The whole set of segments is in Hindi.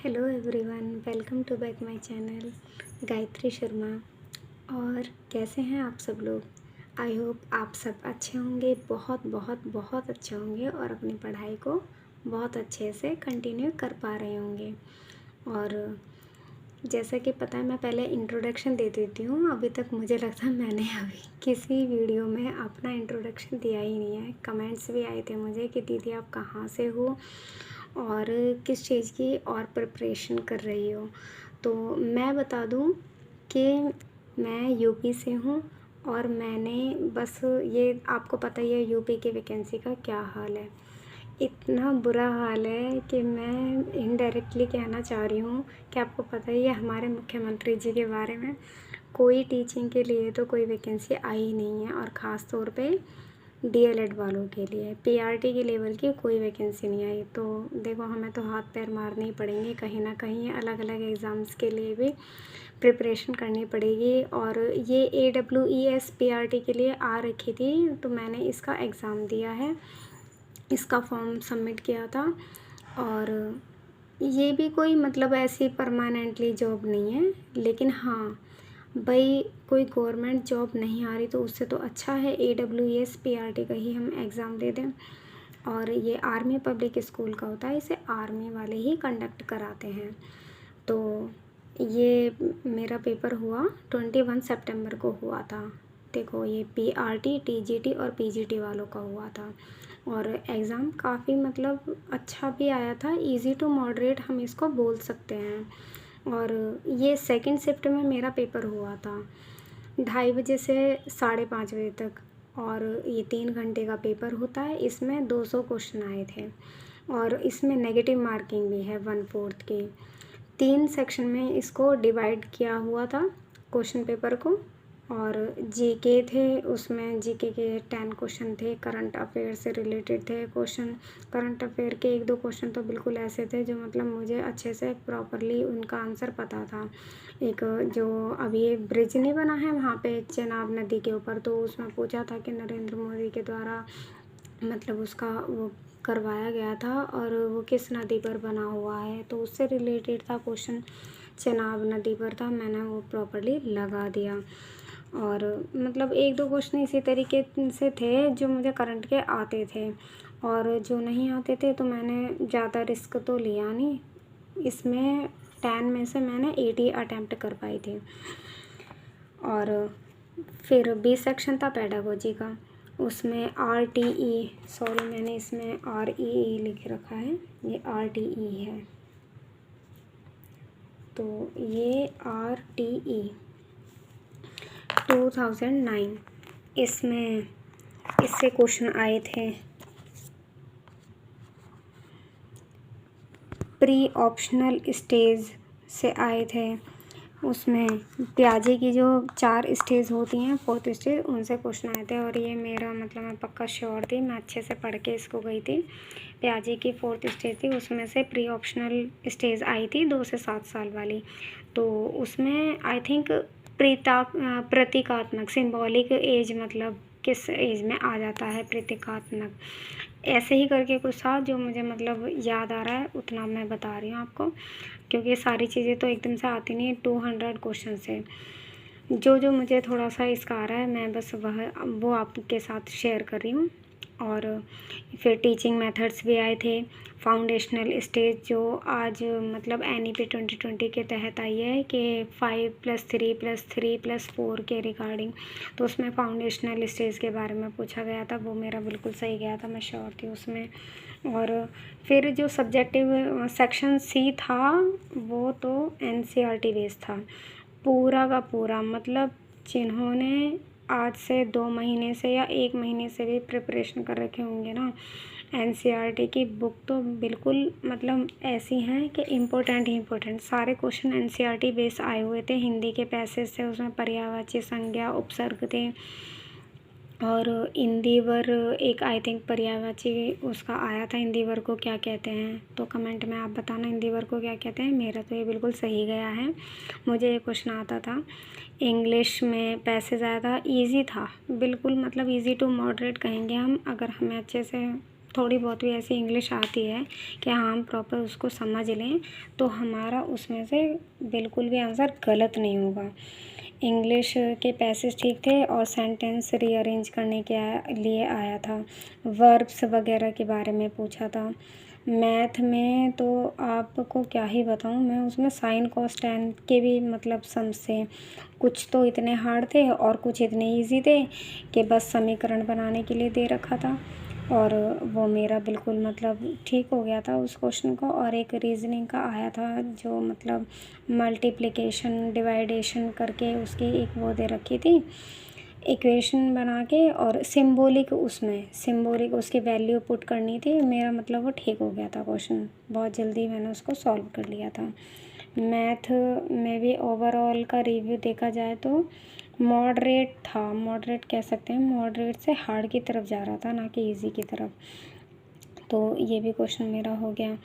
Hello everyone, welcome to back my channel Gayatri Sharma. और कैसे हैं आप सब लोग। आई होप आप सब अच्छे होंगे, बहुत बहुत बहुत अच्छे होंगे और अपनी पढ़ाई को बहुत अच्छे से कंटिन्यू कर पा रहे होंगे। और जैसा कि पता है, मैं पहले इंट्रोडक्शन दे देती हूँ। अभी तक मुझे लगता है मैंने अभी किसी वीडियो में अपना इंट्रोडक्शन दिया ही नहीं है। कमेंट्स भी आए थे मुझे कि दीदी आप कहाँ से हो और किस चीज़ की और प्रिपरेशन कर रही हो। तो मैं बता दूं कि मैं यूपी से हूं और मैंने बस ये आपको पता ही है यूपी के वैकेंसी का क्या हाल है। इतना बुरा हाल है कि मैं इनडायरेक्टली कहना चाह रही हूँ कि आपको पता ही है हमारे मुख्यमंत्री जी के बारे में। कोई टीचिंग के लिए तो कोई वैकेंसी आई नहीं है और ख़ास तौर पे डीएलएड वालों के लिए पीआरटी के लेवल की कोई वैकेंसी नहीं आई। तो देखो, हमें तो हाथ पैर मारने ही पड़ेंगे, कहीं ना कहीं अलग अलग एग्ज़ाम्स के लिए भी प्रिपरेशन करनी पड़ेगी। और ये AWES पीआरटी के लिए आ रखी थी, तो मैंने इसका एग्ज़ाम दिया है, इसका फॉर्म सबमिट किया था। और ये भी कोई मतलब ऐसी परमानेंटली जॉब नहीं है, लेकिन हाँ भाई, कोई गवर्नमेंट जॉब नहीं आ रही तो उससे तो अच्छा है AWES पीआरटी का ही हम एग्ज़ाम दे दें। और ये आर्मी पब्लिक स्कूल का होता है, इसे आर्मी वाले ही कंडक्ट कराते हैं। तो ये मेरा पेपर हुआ 21 सितंबर को हुआ था। देखो, ये पीआरटी, टीजीटी और पीजीटी वालों का हुआ था। और एग्ज़ाम काफ़ी मतलब अच्छा भी आया था, इजी टू मॉडरेट हम इसको बोल सकते हैं। और ये सेकंड शिफ्ट में मेरा पेपर हुआ था, 2:30 बजे से 5:30 बजे तक। और ये 3 घंटे का पेपर होता है। इसमें 200 क्वेश्चन आए थे और इसमें नेगेटिव मार्किंग भी है 1/4 की। 3 सेक्शन में इसको डिवाइड किया हुआ था क्वेश्चन पेपर को। और जीके थे, उसमें जीके के 10 क्वेश्चन थे, करंट अफेयर से रिलेटेड थे क्वेश्चन। करंट अफेयर के 1-2 क्वेश्चन तो बिल्कुल ऐसे थे जो मतलब मुझे अच्छे से प्रॉपरली उनका आंसर पता था। एक जो अभी ये ब्रिज नहीं बना है वहाँ पे चेनाब नदी के ऊपर, तो उसमें पूछा था कि नरेंद्र मोदी के द्वारा मतलब उसका वो करवाया गया था और वो किस नदी पर बना हुआ है, तो उससे रिलेटेड था क्वेश्चन। चेनाब नदी पर था, मैंने वो प्रॉपरली लगा दिया। और मतलब 1-2 क्वेश्चन इसी तरीके से थे जो मुझे करंट के आते थे, और जो नहीं आते थे तो मैंने ज़्यादा रिस्क तो लिया नहीं। इसमें 10 में से मैंने 80 अटैम्प्ट कर पाई थी। और फिर बी सेक्शन था पेडागोजी का, उसमें RTE, सॉरी मैंने इसमें REE लिख रखा है, ये RTE है। तो ये RTE 2009, इसमें इससे क्वेश्चन आए थे। प्री ऑप्शनल स्टेज से आए थे। उसमें प्याजे की जो 4 स्टेज होती हैं, 4th स्टेज, उनसे क्वेश्चन आए थे। और ये मेरा मतलब मैं पक्का श्योर थी, मैं अच्छे से पढ़ के इसको गई थी। प्याजे की 4th स्टेज थी, उसमें से प्री ऑप्शनल स्टेज आई थी 2 से 7 साल वाली। तो उसमें आई थिंक प्रतीकात्मक सिंबॉलिक एज, मतलब किस एज में आ जाता है प्रतीकात्मक, ऐसे ही करके कुछ था जो मुझे मतलब याद आ रहा है, उतना मैं बता रही हूँ आपको, क्योंकि सारी चीज़ें तो एकदम से आती नहीं है। 200 क्वेश्चन से जो जो मुझे थोड़ा सा इसका आ रहा है, मैं बस वो आपके साथ शेयर कर रही हूँ। और फिर टीचिंग मेथड्स भी आए थे। फाउंडेशनल स्टेज जो आज मतलब NEP 2020 के तहत आई है कि 5+3+3+4 के रिगार्डिंग, तो उसमें फाउंडेशनल स्टेज के बारे में पूछा गया था। वो मेरा बिल्कुल सही गया था, मैं श्योर थी उसमें। और फिर जो सब्जेक्टिव सेक्शन C था, वो तो NCERT बेस्ड था पूरा का पूरा। मतलब जिन्होंने आज से 2 महीने से या 1 महीने से भी प्रिपरेशन कर रखे होंगे ना, NCERT की बुक तो बिल्कुल मतलब ऐसी हैं कि इम्पोर्टेंट ही इम्पोर्टेंट सारे क्वेश्चन NCERT बेस आए हुए थे। हिंदी के पैसेज थे, उसमें पर्यायवाची संज्ञा, उपसर्ग थे। और इंदिवर एक आई थिंक पर्यायवाची उसका आया था, इंदिवर को क्या कहते हैं, तो कमेंट में आप बताना इंदिवर को क्या कहते हैं। मेरा तो ये बिल्कुल सही गया है, मुझे ये क्वेश्चन आता था। इंग्लिश में पैसेज आया था, इजी था बिल्कुल, मतलब इजी टू मॉडरेट कहेंगे हम, अगर हमें अच्छे से थोड़ी बहुत भी ऐसी इंग्लिश आती है कि हाँ हम प्रॉपर उसको समझ लें, तो हमारा उसमें से बिल्कुल भी आंसर गलत नहीं होगा। इंग्लिश के पैसेज ठीक थे और सेंटेंस रीअरेंज करने के लिए आया था। वर्ब्स वगैरह के बारे में पूछा था। मैथ में तो आपको क्या ही बताऊँ मैं, उसमें साइन कॉस टेन के भी मतलब सम्स थे। कुछ तो इतने हार्ड थे और कुछ इतने इजी थे कि बस समीकरण बनाने के लिए दे रखा था, और वो मेरा बिल्कुल मतलब ठीक हो गया था उस क्वेश्चन को। और एक रीजनिंग का आया था जो मतलब मल्टीप्लिकेशन डिवाइडेशन करके उसकी एक वो दे रखी थी इक्वेशन बना के, और सिंबॉलिक उसकी वैल्यू पुट करनी थी। मेरा मतलब वो ठीक हो गया था क्वेश्चन, बहुत जल्दी मैंने उसको सॉल्व कर लिया था। मैथ में भी ओवरऑल का रिव्यू देखा जाए तो मॉडरेट था, मॉडरेट कह सकते हैं, मॉडरेट से हार्ड की तरफ जा रहा था, ना कि इजी की तरफ। तो ये भी क्वेश्चन मेरा हो गया।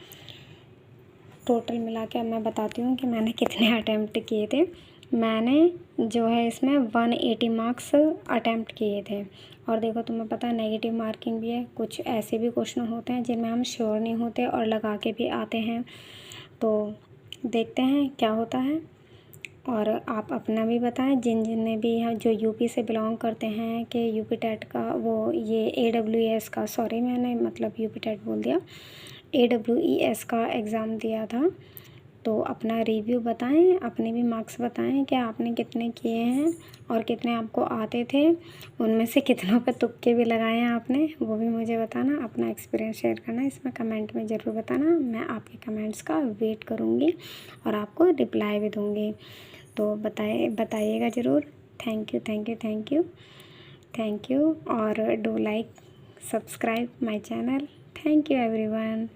टोटल मिला के अब मैं बताती हूँ कि मैंने कितने अटैम्प्ट किए थे। मैंने जो है इसमें 180 मार्क्स अटैम्प्ट किए थे। और देखो तुम्हें पता है नेगेटिव मार्किंग भी है। कुछ ऐसे भी क्वेश्चन होते हैं जिनमें हम श्योर नहीं होते और लगा के भी आते हैं, तो देखते हैं क्या होता है। और आप अपना भी बताएं, जिन ने भी यहाँ जो यूपी से बिलोंग करते हैं कि यूपी टेट का वो ये AWS का, सॉरी मैंने मतलब यूपी टेट बोल दिया, AWES का एग्ज़ाम दिया था, तो अपना रिव्यू बताएं, अपने भी मार्क्स बताएं कि आपने कितने किए हैं और कितने आपको आते थे। उनमें से कितनों पे तुक्के भी लगाए हैं आपने, वो भी मुझे बताना। अपना एक्सपीरियंस शेयर करना, इसमें कमेंट में ज़रूर बताना। मैं आपके कमेंट्स का वेट करूँगी और आपको रिप्लाई भी दूँगी, तो बताइएगा ज़रूर। Thank you thank you thank you thank you. और do like subscribe my channel. Thank you everyone.